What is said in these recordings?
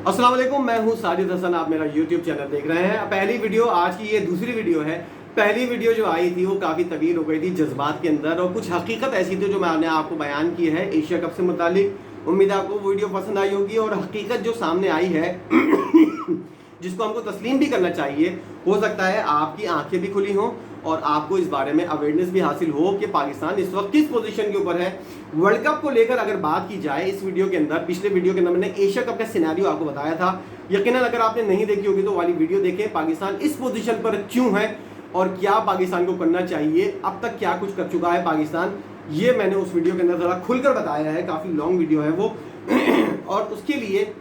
अस्सलाम वालेकुम, मैं हूं साजिद हसन। आप मेरा YouTube चैनल देख रहे हैं। पहली वीडियो, आज की ये दूसरी वीडियो है। पहली वीडियो जो आई थी वो काफ़ी तवील हो गई थी जज्बात के अंदर, और कुछ हकीकत ऐसी थी जो मैंने आपको बयान की है एशिया कप से मुतालिक। उम्मीद है आपको वीडियो पसंद आई होगी। और हकीकत जो सामने आई है जिसको हमको तस्लीम भी करना चाहिए, हो सकता है आपकी आंखें भी खुली हों और आपको इस बारे में अवेयरनेस भी हासिल हो कि पाकिस्तान इस वक्त किस पोजीशन के ऊपर है। वर्ल्ड कप को लेकर अगर बात की जाए, इस वीडियो के अंदर, पिछले वीडियो के अंदर मैंने एशिया कप का सिनेरियो आपको बताया था। यकीनन अगर आपने नहीं देखी होगी तो वाली वीडियो देखें। पाकिस्तान इस पोजीशन पर क्यों है और क्या पाकिस्तान को करना चाहिए, अब तक क्या कुछ कर चुका है पाकिस्तान, ये मैंने उस वीडियो के अंदर ज़रा खुलकर बताया है। काफ़ी लॉन्ग वीडियो है वो और उसके लिए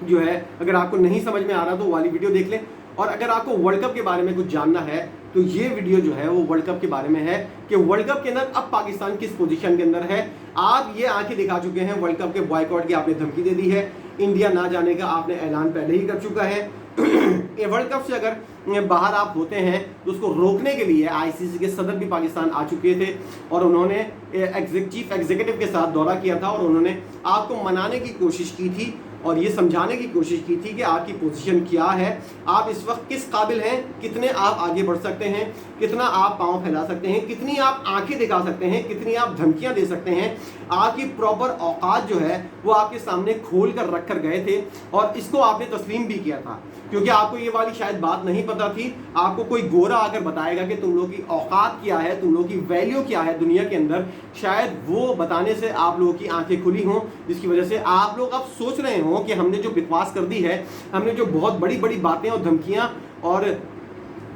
जो है, अगर आपको नहीं समझ में आ रहा तो वाली वीडियो देख लें। और अगर आपको वर्ल्ड कप के बारे में कुछ जानना है तो ये वीडियो जो है वो वर्ल्ड कप के बारे में है कि वर्ल्ड कप के अंदर अब पाकिस्तान किस पोजीशन के अंदर है। आप ये आंखें दिखा चुके हैं, वर्ल्ड कप के बॉयकॉट की आपने धमकी दे दी है, इंडिया ना जाने का आपने ऐलान पहले ही कर चुका है। वर्ल्ड कप से अगर बाहर आप होते हैं तो उसको रोकने के लिए आईसीसी के सदर भी पाकिस्तान आ चुके थे और उन्होंने चीफ एग्जीक्यूटिव के साथ दौरा किया था और उन्होंने आपको मनाने की कोशिश की थी और ये समझाने की कोशिश की थी कि आपकी पोजीशन क्या है, आप इस वक्त किस काबिल हैं, कितने आप आगे बढ़ सकते हैं, कितना आप पांव फैला सकते हैं, कितनी आप आंखें दिखा सकते हैं, कितनी आप धमकियां दे सकते हैं। आपकी प्रॉपर औकात जो है वो आपके सामने खोल कर रख कर गए थे और इसको आपने तस्लीम भी किया था, क्योंकि आपको ये वाली शायद बात नहीं पता थी। आपको कोई गोरा आकर बताएगा कि तुम लोगों की औकात क्या है, तुम लोगों की वैल्यू क्या है दुनिया के अंदर, शायद वो बताने से आप लोगों की आंखें खुली हों, जिसकी वजह से आप लोग अब सोच रहे हो कि हमने जो बकवास कर दी है, हमने जो बहुत बड़ी बड़ी बातें और धमकियां और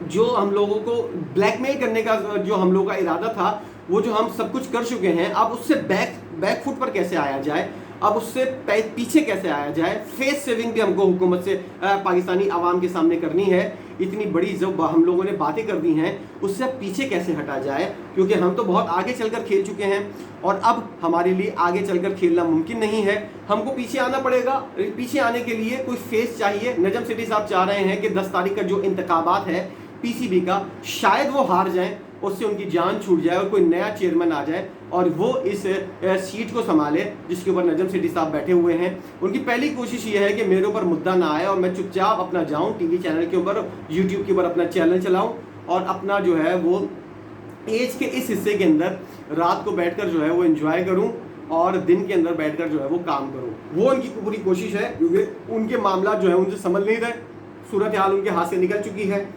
जो हम लोगों को ब्लैकमेल करने का जो हम लोगों का इरादा था, वो जो हम सब कुछ कर चुके हैं, अब उससे बैक फुट पर कैसे आया जाए, अब उससे पीछे कैसे आया जाए। फेस सेविंग भी हमको हुकूमत से पाकिस्तानी आवाम के सामने करनी है। इतनी बड़ी जो हम लोगों ने बातें कर दी हैं उससे अब पीछे कैसे हटा जाए, क्योंकि हम तो बहुत आगे चलकर खेल चुके हैं और अब हमारे लिए आगे चलकर खेलना मुमकिन नहीं है। हमको पीछे आना पड़ेगा। पीछे आने के लिए कोई फेस चाहिए। नजम सेठी साहब चाह रहे हैं कि 10 तारीख का जो इंतखाबात है पीसीबी का, शायद वो हार जाएं, उससे उनकी जान छूट जाए और कोई नया चेयरमैन आ जाए और वो इस सीट को संभाले जिसके ऊपर नजम सेठी साहब बैठे हुए हैं। उनकी पहली कोशिश ये है कि मेरे ऊपर मुद्दा ना आए और मैं चुपचाप अपना जाऊं टीवी चैनल के ऊपर, यूट्यूब के ऊपर अपना चैनल चलाऊं और अपना जो है वो एज के इस हिस्से के अंदर रात को बैठकर जो है वो एंजॉय करूं और दिन के अंदर बैठकर जो है वो काम करूं। वो उनकी पूरी कोशिश है, क्योंकि उनके मामला जो है उनसे समझ नहीं रहे, सूरत हाल उनके हाथ से निकल चुकी है।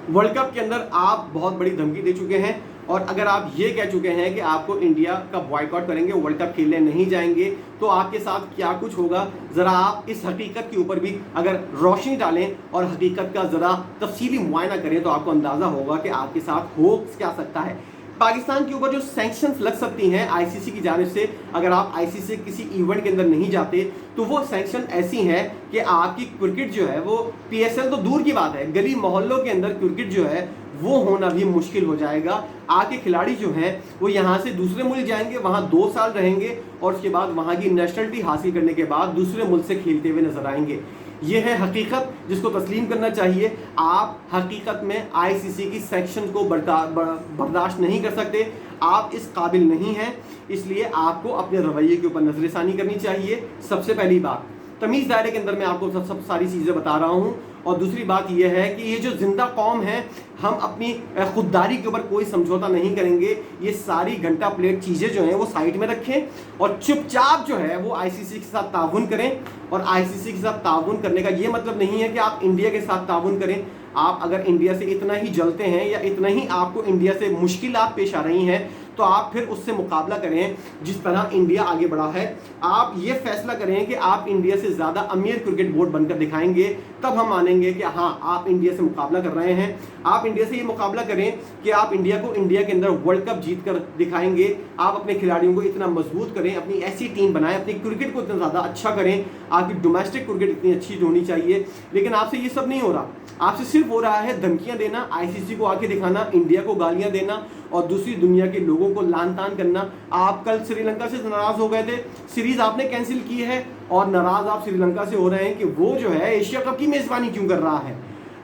वर्ल्ड कप के अंदर आप बहुत बड़ी धमकी दे चुके हैं और अगर आप ये कह चुके हैं कि आपको इंडिया का बॉयकॉट करेंगे, वर्ल्ड कप खेलने नहीं जाएंगे, तो आपके साथ क्या कुछ होगा, ज़रा आप इस हकीकत के ऊपर भी अगर रोशनी डालें और हकीकत का ज़रा तफसीली मुआयना करें तो आपको अंदाज़ा होगा कि आपके साथ हो क्या सकता है। पाकिस्तान के ऊपर जो सैंक्शंस लग सकती हैं आईसीसी की जानिब से, अगर आप आईसीसी किसी इवेंट के अंदर नहीं जाते तो वो सैंक्शन ऐसी हैं कि आपकी क्रिकेट जो है वो, पीएसएल तो दूर की बात है, गली मोहल्लों के अंदर क्रिकेट जो है वो होना भी मुश्किल हो जाएगा। आपके खिलाड़ी जो हैं वो यहाँ से दूसरे मुल्क जाएंगे, वहाँ 2 साल रहेंगे और उसके बाद वहाँ की नेशनलिटी हासिल करने के बाद दूसरे मुल्क से खेलते हुए नजर आएंगे। ये है हकीकत जिसको तस्लीम करना चाहिए। आप हकीकत में आईसीसी की सेक्शन को बर्दाश्त नहीं कर सकते, आप इस काबिल नहीं हैं, इसलिए आपको अपने रवैये के ऊपर नजरसानी करनी चाहिए। सबसे पहली बात, तमीज़ दायरे के अंदर मैं आपको सब सारी चीज़ें बता रहा हूँ। और दूसरी बात यह है कि ये जो जिंदा कौम है, हम अपनी खुददारी के ऊपर कोई समझौता नहीं करेंगे। ये सारी घंटा प्लेट चीज़ें जो हैं वो साइड में रखें और चुपचाप जो है वो आईसीसी के साथ ताउन करें। और आईसीसी के साथ ताउन करने का ये मतलब नहीं है कि आप इंडिया के साथ ताउन करें। आप अगर इंडिया से इतना ही जलते हैं या इतना ही आपको इंडिया से मुश्किलात पेश आ रही हैं तो आप फिर उससे मुकाबला करें जिस तरह इंडिया आगे बढ़ा है। आप ये फैसला करें कि आप इंडिया से ज़्यादा अमीर क्रिकेट बोर्ड बनकर दिखाएंगे, तब हम मानेंगे कि हाँ आप इंडिया से मुकाबला कर रहे हैं। आप इंडिया से ये मुकाबला करें कि आप इंडिया को इंडिया के अंदर वर्ल्ड कप जीत कर दिखाएंगे। आप अपने खिलाड़ियों को इतना मजबूत करें, अपनी ऐसी टीम बनाएं, अपनी क्रिकेट को इतना ज़्यादा अच्छा करें, आपकी डोमेस्टिक क्रिकेट इतनी अच्छी होनी चाहिए। लेकिन आपसे ये सब नहीं हो रहा, आपसे सिर्फ हो रहा है धमकियाँ देना, आईसीसी को आके दिखाना, इंडिया को गालियाँ देना और दूसरी दुनिया के लोगों को लान तान करना। आप कल श्रीलंका से नाराज हो गए थे, सीरीज आपने कैंसिल की है और नाराज आप श्रीलंका से हो रहे हैं कि वो जो है एशिया कप की मेजबानी क्यों कर रहा है।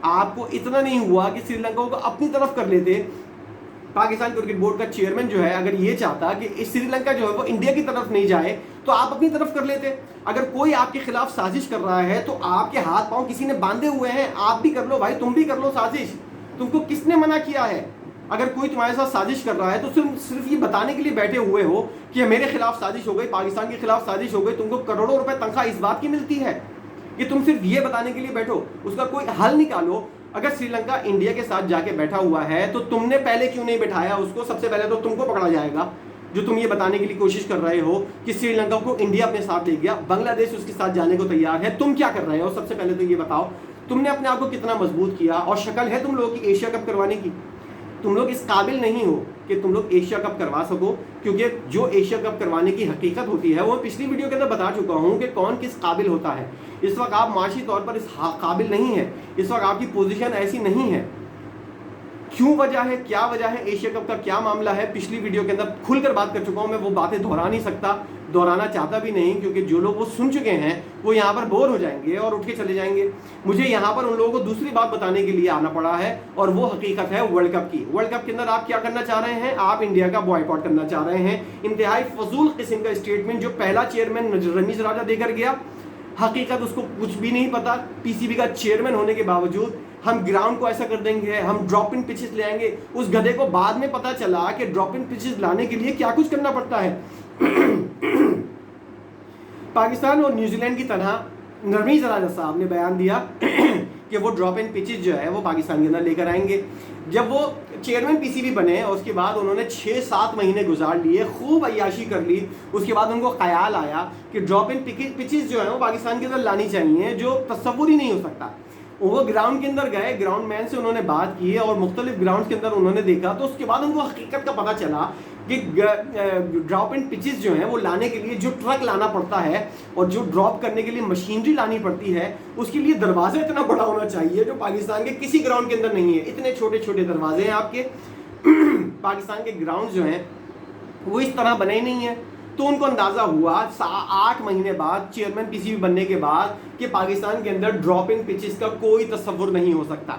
आपको इतना नहीं हुआ कि श्रीलंका को अपनी तरफ कर लेते पाकिस्तान क्रिकेट बोर्ड का चेयरमैन जो है अगर ये चाहता कि श्रीलंका जो है वो इंडिया की तरफ नहीं जाए तो आप अपनी तरफ कर लेते। अगर कोई आपके खिलाफ साजिश कर रहा है तो आपके हाथ पांव किसी ने बांधे हुए हैं, आप भी कर लो भाई, तुम भी कर लो साजिश। तुमको किसने मना किया है? अगर कोई तुम्हारे साथ साजिश कर रहा है तो सिर्फ ये बताने के लिए बैठे हुए हो कि मेरे खिलाफ साजिश हो गई, पाकिस्तान के खिलाफ साजिश हो गई। तुमको करोड़ों रुपए तनख्वाह इस बात की मिलती है कि तुम सिर्फ ये बताने के लिए बैठो। उसका कोई हल निकालो। अगर श्रीलंका इंडिया के साथ जाके बैठा हुआ है तो तुमने पहले क्यों नहीं बैठाया उसको? सबसे पहले तो तुमको पकड़ा जाएगा जो तुम ये बताने के लिए कोशिश कर रहे हो कि श्रीलंका को इंडिया अपने साथ ले गया, बांग्लादेश उसके साथ जाने को तैयार है। तुम क्या कर रहे हो? सबसे पहले तो ये बताओ, तुमने अपने आप को कितना मजबूत किया? और शक्ल है तुम लोगों की एशिया कप करवाने की? तुम लोग इस काबिल नहीं हो कि तुम लोग एशिया कप करवा सको, क्योंकि जो एशिया कप करवाने की हकीकत होती है वो पिछली वीडियो के अंदर बता चुका हूँ कि कौन किस काबिल होता है। इस वक्त आप माशी तौर पर इस काबिल नहीं है, इस वक्त आपकी पोजीशन ऐसी नहीं है। क्यों वजह है, क्या वजह है, एशिया कप का क्या मामला है, पिछली वीडियो के अंदर खुलकर बात कर चुका हूँ। मैं वो बातें दोहरा नहीं सकता, दोहराना चाहता भी नहीं, क्योंकि जो लोग वो सुन चुके हैं वो यहाँ पर बोर हो जाएंगे और उठ के चले जाएंगे। मुझे यहाँ पर उन लोगों को दूसरी बात बताने के लिए आना पड़ा है, और वो हकीकत है वर्ल्ड कप की। वर्ल्ड कप के अंदर आप क्या करना चाह रहे हैं? आप इंडिया का बॉयकॉट करना चाह रहे हैं। इंतहाई फजूल किस्म का स्टेटमेंट जो पहला चेयरमैन रमीज राजा देकर गया, हकीकत उसको कुछ भी नहीं पता। पीसीबी का चेयरमैन होने के बावजूद हम ग्राउंड को ऐसा कर देंगे, हम ड्रॉप इन पिचेस ले आएंगे। उस गधे को बाद में पता चला कि ड्रॉप इन पिचेस लाने के लिए क्या कुछ करना पड़ता है। पाकिस्तान और न्यूजीलैंड की तरह रमीज राजा साहब ने बयान दिया कि वो ड्रॉप इन पिचेस जो है वो पाकिस्तान के अंदर लेकर आएंगे। जब वो चेयरमैन पीसीबी बने और उसके बाद उन्होंने 6-7 महीने गुजार लिए, खूब अय्याशी कर ली। उसके बाद उनको ख्याल आया कि ड्रॉप इन पिचेस जो है वो पाकिस्तान के अंदर लानी चाहिए, जो तस्वुर ही नहीं हो सकता। वो ग्राउंड के अंदर गए, ग्राउंड मैन से उन्होंने बात की और मुख्तलिफ ग्राउंड के अंदर उन्होंने देखा, तो उसके बाद उनको हकीकत का पता चला कि ड्रॉप इन पिचेस जो हैं वो लाने के लिए जो ट्रक लाना पड़ता है और जो ड्रॉप करने के लिए मशीनरी लानी पड़ती है, उसके लिए दरवाज़ा इतना बड़ा होना चाहिए जो पाकिस्तान के किसी ग्राउंड के अंदर नहीं है। इतने छोटे छोटे दरवाजे हैं आपके। पाकिस्तान के ग्राउंड जो हैं वो इस तरह बने ही नहीं है। तो उनको अंदाज़ा हुआ 8 महीने बाद चेयरमैन पीसीबी बनने के बाद कि पाकिस्तान के अंदर ड्रॉप इन पिचेस का कोई तस्वुर नहीं हो सकता।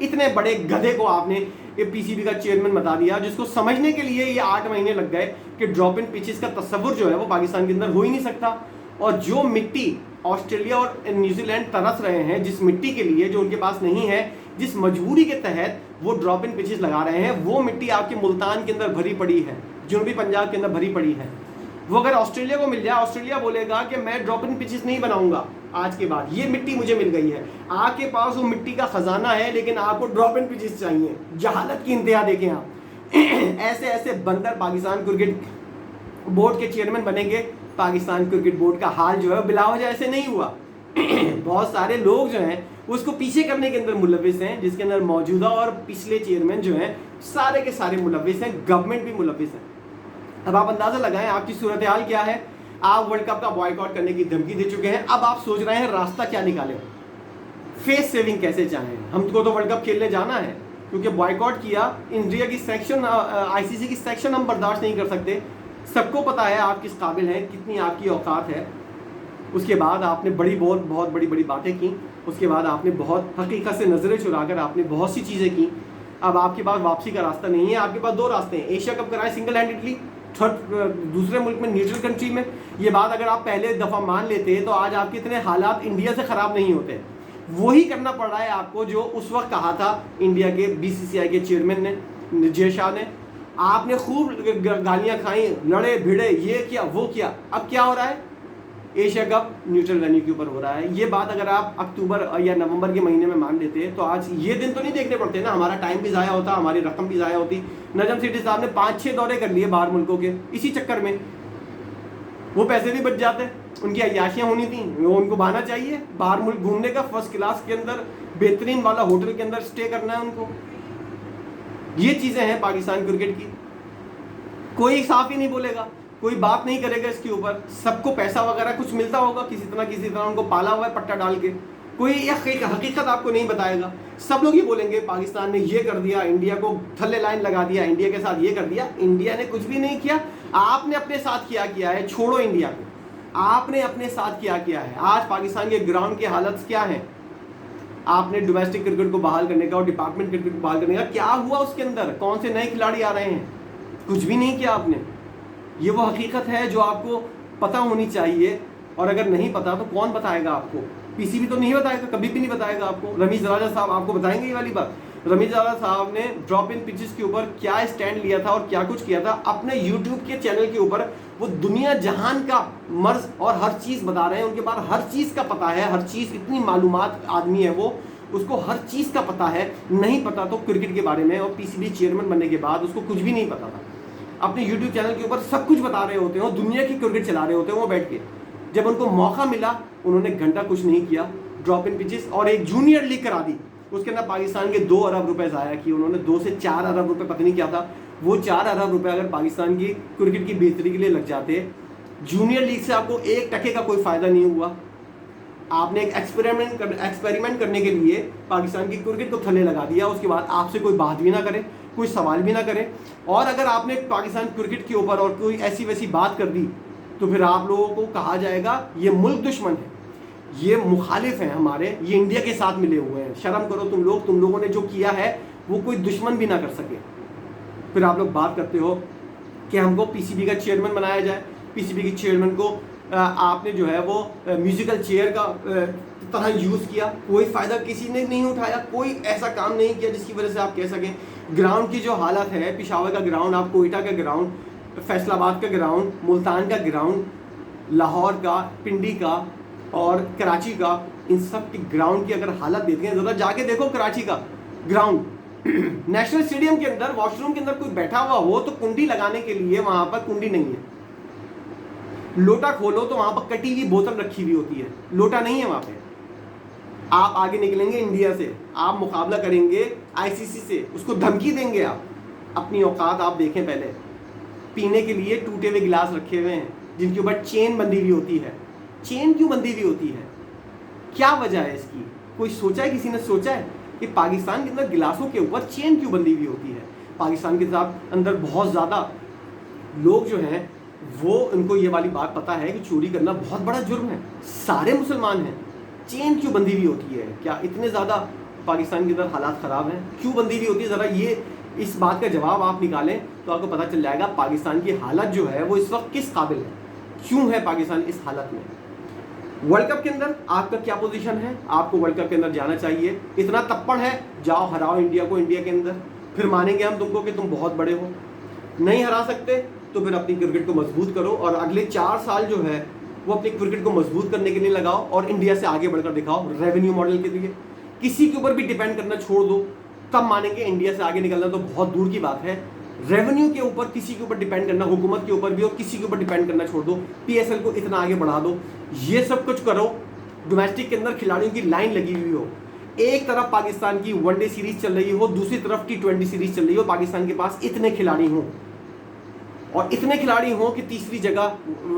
इतने बड़े गधे को आपने ये पीसीबी का चेयरमैन बता दिया, जिसको समझने के लिए ये 8 महीने लग गए कि ड्रॉप इन पिचेस का तस्वुर जो है वो पाकिस्तान के अंदर हो ही नहीं सकता। और जो मिट्टी ऑस्ट्रेलिया और न्यूजीलैंड तरस रहे हैं, जिस मिट्टी के लिए जो उनके पास नहीं है, जिस मजबूरी के तहत वो ड्रॉप इन पिचेस लगा रहे हैं, वो मिट्टी आपके मुल्तान के अंदर भरी पड़ी है, जनूबी पंजाब के अंदर भरी पड़ी है। वो अगर ऑस्ट्रेलिया को मिल जाए, ऑस्ट्रेलिया बोलेगा कि मैं ड्रॉप इन पिचेस नहीं बनाऊंगा आज के बाद, ये मिट्टी मुझे मिल गई है। आपके पास वो मिट्टी का खजाना है लेकिन आपको ड्रॉप इन पिचेस चाहिए। जहालत की इंतहा देखें आप। ऐसे ऐसे बंदर पाकिस्तान क्रिकेट बोर्ड के चेयरमैन बनेंगे। पाकिस्तान क्रिकेट बोर्ड का हाल जो है बिला वजह ऐसे नहीं हुआ। बहुत सारे लोग जो हैं उसको पीछे करने के अंदर मुलविस हैं, जिसके अंदर मौजूदा और पिछले चेयरमैन जो हैं सारे के सारे मुलविस हैं, गवर्नमेंट भी मुलविस है। अब आप अंदाजा लगाएं आपकी सूरत हाल क्या है। आप वर्ल्ड कप का बॉयकॉट करने की धमकी दे चुके हैं, अब आप सोच रहे हैं रास्ता क्या निकालें, फेस सेविंग कैसे चाहें। हमको तो वर्ल्ड कप खेलने जाना है, क्योंकि बॉयकॉट किया इंडिया की सेक्शन, आईसीसी की सेक्शन हम बर्दाश्त नहीं कर सकते। सबको पता है आप किस काबिल हैं, कितनी आपकी औकात है। उसके बाद आपने बहुत बड़ी बातें की। उसके बाद आपने बहुत हकीकत से नज़रें चुरा कर आपने बहुत सी चीज़ें की। अब आपके पास वापसी का रास्ता नहीं है। आपके पास 2 रास्ते हैं, एशिया कप कराएं सिंगल हैंडेडली, दूसरे मुल्क में, न्यूट्रल कंट्री में। ये बात अगर आप पहले दफ़ा मान लेते तो आज आपके इतने हालात इंडिया से ख़राब नहीं होते। वही करना पड़ रहा है आपको जो उस वक्त कहा था इंडिया के बीसीसीआई के चेयरमैन ने, जय शाह ने। आपने खूब गालियाँ खाई, लड़े भिड़े, ये किया वो किया। अब क्या हो रहा है? एशिया कप न्यूट्रल वेन्यू के ऊपर हो रहा है। ये बात अगर आप अक्टूबर या नवंबर के महीने में मान लेते तो आज ये दिन तो नहीं देखने पड़ते ना, हमारा टाइम भी ज़ाया होता, हमारी रकम भी ज़ाया होती। नजम सेठी साहब ने 5-6 दौरे कर लिए बाहर मुल्कों के, इसी चक्कर में वो पैसे भी बच जाते। उनकी अय्याशियाँ होनी थी, वो उनको बहाना चाहिए बाहर मुल्क घूमने का, फर्स्ट क्लास के अंदर बेहतरीन वाला होटल के अंदर स्टे करना है उनको। ये चीज़ें हैं पाकिस्तान क्रिकेट की। कोई साफ ही नहीं बोलेगा, कोई बात नहीं करेगा इसके ऊपर। सबको पैसा वगैरह कुछ मिलता होगा किसी तरह उनको पाला हुआ है पट्टा डाल के। कोई हकीकत आपको नहीं बताएगा। सब लोग ये बोलेंगे पाकिस्तान ने ये कर दिया, इंडिया को थल्ले लाइन लगा दिया, इंडिया के साथ ये कर दिया। इंडिया ने कुछ भी नहीं किया, आपने अपने साथ किया है। छोड़ो इंडिया को, आपने अपने साथ किया है। आज पाकिस्तान के ग्राउंड की हालत क्या है? آپ نے ڈومیسٹک کرکٹ کو بحال کرنے کا اور ڈپارٹمنٹ کرکٹ کو بحال کرنے کا کیا ہوا اس کے اندر؟ کون سے نئے کھلاڑی آ رہے ہیں؟ کچھ بھی نہیں کیا آپ نے. یہ وہ حقیقت ہے جو آپ کو پتہ ہونی چاہیے, اور اگر نہیں پتا تو کون بتائے گا آپ کو؟ پی سی بی تو نہیں بتائے گا, کبھی بھی نہیں بتائے گا آپ کو. رمیز راجہ صاحب آپ کو بتائیں گے یہ والی بات. رمیز راجہ صاحب نے ڈراپ ان پچز کے اوپر کیا اسٹینڈ لیا تھا اور کیا کچھ کیا تھا اپنے یوٹیوب کے چینل کے اوپر. وہ دنیا جہان کا مرض اور ہر چیز بتا رہے ہیں, ان کے پاس ہر چیز کا پتہ ہے, ہر چیز, اتنی معلومات آدمی ہے وہ, اس کو ہر چیز کا پتہ ہے. نہیں پتا تو کرکٹ کے بارے میں, اور پی سی بی چیئرمین بننے کے بعد اس کو کچھ بھی نہیں پتا تھا. اپنے یوٹیوب چینل کے اوپر سب کچھ بتا رہے ہوتے ہیں, دنیا کی کرکٹ چلا رہے ہوتے ہیں وہ بیٹھ کے. جب ان کو موقع ملا انہوں نے گھنٹہ کچھ نہیں کیا, ڈراپ ان پچز اور ایک جونیئر لیگ کرا دی. اس کے اندر پاکستان کے 2 ارب روپے ضائع کیے انہوں نے, 2 سے 4 ارب روپے, پتہ نہیں کیا تھا. وہ 4 ارب روپے اگر پاکستان کی کرکٹ کی بہتری کے لیے لگ جاتے, جونیئر لیگ سے آپ کو 1 ٹکے کا کوئی فائدہ نہیں ہوا. آپ نے ایک ایکسپیریمنٹ کرنے کے لیے پاکستان کی کرکٹ کو تھلے لگا دیا. اس کے بعد آپ سے کوئی بات بھی نہ کرے, کوئی سوال بھی نہ کرے, اور اگر آپ نے پاکستان کرکٹ کے اوپر اور کوئی ایسی ویسی بات کر دی تو پھر آپ لوگوں کو کہا جائے گا یہ ملک دشمن ہے, یہ مخالف ہیں ہمارے, یہ انڈیا کے ساتھ ملے ہوئے ہیں. شرم کرو تم لوگوں نے جو کیا ہے وہ کوئی دشمن بھی نہ کر سکے. پھر آپ لوگ بات کرتے ہو کہ ہم کو پی سی بی کا چیئرمین بنایا جائے. پی سی بی کے چیئرمین کو آپ نے جو ہے وہ میوزیکل چیئر کا طرح یوز کیا, کوئی فائدہ کسی نے نہیں اٹھایا, کوئی ایسا کام نہیں کیا جس کی وجہ سے آپ کہہ سکیں. گراؤنڈ کی جو حالت ہے, پشاور کا گراؤنڈ, آپ کوئٹہ کا گراؤنڈ, فیصل آباد کا گراؤنڈ, ملتان کا گراؤنڈ, لاہور کا, پنڈی کا اور کراچی کا, ان سب کی گراؤنڈ کی اگر حالت دیکھیں ذرا جا کے دیکھو. کراچی کا گراؤنڈ نیشنل اسٹیڈیم کے اندر واش روم کے اندر کوئی بیٹھا ہوا ہو تو کنڈی لگانے کے لیے وہاں پر کنڈی نہیں ہے. لوٹا کھولو تو وہاں پر کٹی ہوئی بوتل رکھی ہوئی ہوتی ہے, لوٹا نہیں ہے وہاں پہ. آپ آگے نکلیں گے انڈیا سے, آپ مقابلہ کریں گے آئی سی سی سے, اس کو دھمکی دیں گے آپ. اپنی اوقات آپ دیکھیں پہلے. پینے کے لیے ٹوٹے ہوئے گلاس رکھے ہوئے ہیں جن کے اوپر چین بندھی ہوئی ہوتی ہے. چین کیوں بندھی ہوئی ہوتی ہے, کیا وجہ ہے اس کی؟ کوئی سوچا ہے, کسی نے سوچا ہے کہ پاکستان کے اندر گلاسوں کے اوپر چین کیوں بندھی ہوئی ہوتی ہے؟ پاکستان کے ساتھ اندر بہت زیادہ لوگ جو ہیں وہ, ان کو یہ والی بات پتہ ہے کہ چوری کرنا بہت بڑا جرم ہے, سارے مسلمان ہیں. چین کیوں بندھی ہوئی ہوتی ہے؟ کیا اتنے زیادہ پاکستان کے اندر حالات خراب ہیں؟ کیوں بندھی ہوئی ہوتی ہے؟ ذرا یہ اس بات کا جواب آپ نکالیں تو آپ کو پتہ چل جائے گا پاکستان کی حالت جو ہے وہ اس وقت کس قابل ہے, کیوں ہے پاکستان اس حالت میں. ورلڈ کپ کے اندر آپ کا کیا پوزیشن ہے؟ آپ کو ورلڈ کپ کے اندر جانا چاہیے. اتنا تپڑ ہے, جاؤ ہراؤ انڈیا کو انڈیا کے اندر, پھر مانیں گے ہم تم کو کہ تم بہت بڑے ہو. نہیں ہرا سکتے تو پھر اپنی کرکٹ کو مضبوط کرو, اور اگلے 4 سال جو ہے وہ اپنی کرکٹ کو مضبوط کرنے کے لیے لگاؤ, اور انڈیا سے آگے بڑھ کر دکھاؤ ریونیو ماڈل کے لیے. کسی کے اوپر بھی ڈیپینڈ کرنا چھوڑ دو, تب مانیں گے. انڈیا سے آگے نکلنا تو بہت دور کی بات ہے. ریونیو کے اوپر کسی کے اوپر ڈیپینڈ کرنا, حکومت کے اوپر بھی, اور کسی کے اوپر ڈیپینڈ کرنا چھوڑ دو. پی ایس ایل کو اتنا آگے بڑھا دو, یہ سب کچھ کرو. ڈومیسٹک کے اندر کھلاڑیوں کی لائن لگی ہوئی ہو, ایک طرف پاکستان کی ون ڈے سیریز چل رہی ہو, دوسری طرف T20 سیریز چل رہی ہو, پاکستان کے پاس اتنے کھلاڑی ہوں, اور اتنے کھلاڑی ہوں کہ تیسری جگہ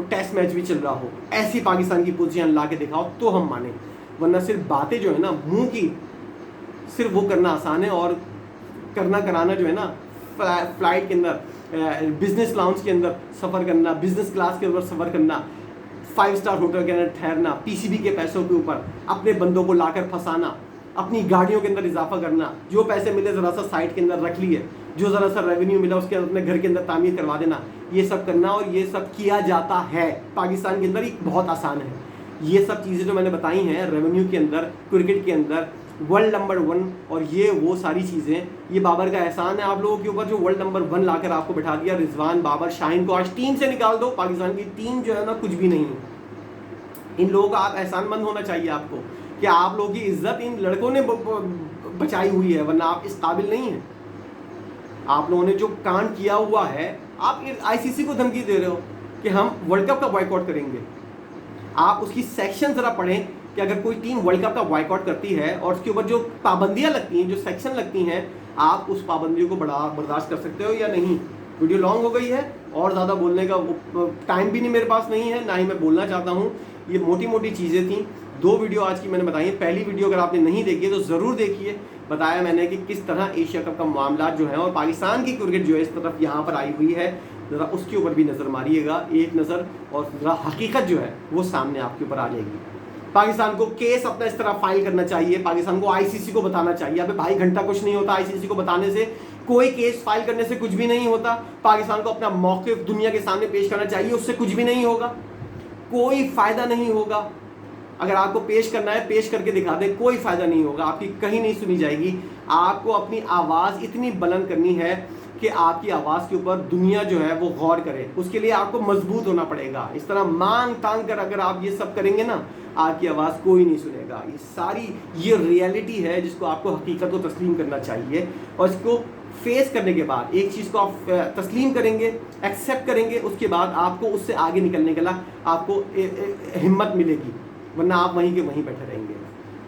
ٹیسٹ میچ بھی چل رہا ہو. ایسی پاکستان کی پوزیشن لا کے دکھاؤ تو ہم مانیں, ورنہ صرف باتیں جو ہے نا منہ کی, صرف وہ کرنا آسان ہے, اور کرنا کرانا جو ہے نا فلائٹ کے اندر, بزنس لاؤنج کے اندر سفر کرنا, بزنس کلاس کے اوپر سفر کرنا, 5 اسٹار ہوٹل کے اندر ٹھہرنا, پی سی بی کے پیسوں کے اوپر اپنے بندوں کو لا کر پھنسانا, اپنی گاڑیوں کے اندر اضافہ کرنا, جو پیسے ملے ذرا سا سائٹ کے اندر رکھ لیے, جو ذرا سا ریونیو ملا اس کے اپنے گھر کے اندر تعمیر کروا دینا, یہ سب کرنا, اور یہ سب کیا جاتا ہے پاکستان کے اندر. یہ بہت آسان ہے. یہ سب چیزیں جو میں نے بتائی ہیں ریونیو کے اندر, کرکٹ کے اندر, ورلڈ نمبر 1, اور یہ وہ ساری چیزیں, یہ بابر کا احسان ہے آپ لوگوں کے اوپر جو ورلڈ نمبر 1 لا کر آپ کو بٹھا دیا. رضوان, بابر, شاہین کو آج ٹیم سے نکال دو, پاکستان کی ٹیم جو ہے نا کچھ بھی نہیں ہے. ان لوگوں کا آپ احسان مند ہونا چاہیے آپ کو کہ آپ لوگوں کی عزت ان لڑکوں نے بچائی ہوئی ہے, ورنہ آپ اس قابل نہیں ہیں. آپ لوگوں نے جو کانڈ کیا ہوا ہے, آپ آئی سی سی کو دھمکی دے رہے ہو کہ ہم ورلڈ کپ کا بوائیک آؤٹ کریں گے. آپ اس کی سیکشن ذرا پڑھیں کہ اگر کوئی ٹیم ورلڈ کپ کا بوائیک آؤٹ کرتی ہے اور اس کے اوپر جو پابندیاں لگتی ہیں, جو سیکشن لگتی ہیں, آپ اس پابندیوں کو برداشت کر سکتے ہو یا نہیں. ویڈیو لانگ ہو گئی ہے, اور زیادہ بولنے کا ٹائم بھی نہیں میرے پاس نہیں ہے, نہ ہی میں بولنا چاہتا ہوں. یہ موٹی موٹی چیزیں تھیں. 2 ویڈیو آج کی میں نے بتائی ہیں. پہلی ویڈیو اگر آپ نے نہیں دیکھی ہے تو ضرور دیکھیے. بتایا میں نے کہ کس طرح ایشیا کپ کا معاملات جو ہیں, اور پاکستان کی کرکٹ جو ہے اس طرف یہاں پر آئی ہوئی ہے, ذرا اس کے اوپر بھی نظر ماریے گا, ایک نظر, اور ذرا حقیقت جو ہے وہ سامنے آپ کے اوپر آ جائے گی. पाकिस्तान को केस अपना इस तरह फाइल करना चाहिए, पाकिस्तान को आईसीसी को बताना चाहिए। अबे भाई घंटा कुछ नहीं होता, आईसीसी को बताने से, कोई केस फाइल करने से कुछ भी नहीं होता। पाकिस्तान को अपना मौक़िफ़ दुनिया के सामने पेश करना चाहिए, उससे कुछ भी नहीं होगा, कोई फ़ायदा नहीं होगा। अगर आपको पेश करना है पेश करके दिखा दें, कोई फ़ायदा नहीं होगा, आपकी कहीं नहीं सुनी जाएगी। आपको अपनी आवाज़ इतनी बुलंद करनी है कि आपकी आवाज़ के ऊपर दुनिया जो है वो गौर करे। उसके लिए आपको मजबूत होना पड़ेगा। इस तरह मांग तांग कर अगर आप ये सब करेंगे ना, आपकी आवाज़ कोई नहीं सुनेगा। ये सारी ये रियलिटी है जिसको आपको हकीकत को तस्लीम करना चाहिए, और इसको फेस करने के बाद एक चीज़ को आप तस्लीम करेंगे, एक्सेप्ट करेंगे, उसके बाद आपको उससे आगे निकलने के लिए आपको हिम्मत मिलेगी, वरना आप वहीं के वहीं बैठे रहेंगे।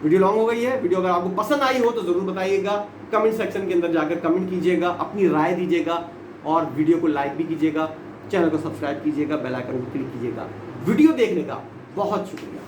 वीडियो लॉन्ग हो गई है। वीडियो अगर आपको पसंद आई हो तो ज़रूर बताइएगा, कमेंट सेक्शन के अंदर जाकर कमेंट कीजिएगा, अपनी राय दीजिएगा, और वीडियो को लाइक भी कीजिएगा, चैनल को सब्सक्राइब कीजिएगा, बेल आइकन को क्लिक कीजिएगा। वीडियो देखने का बहुत शुक्रिया।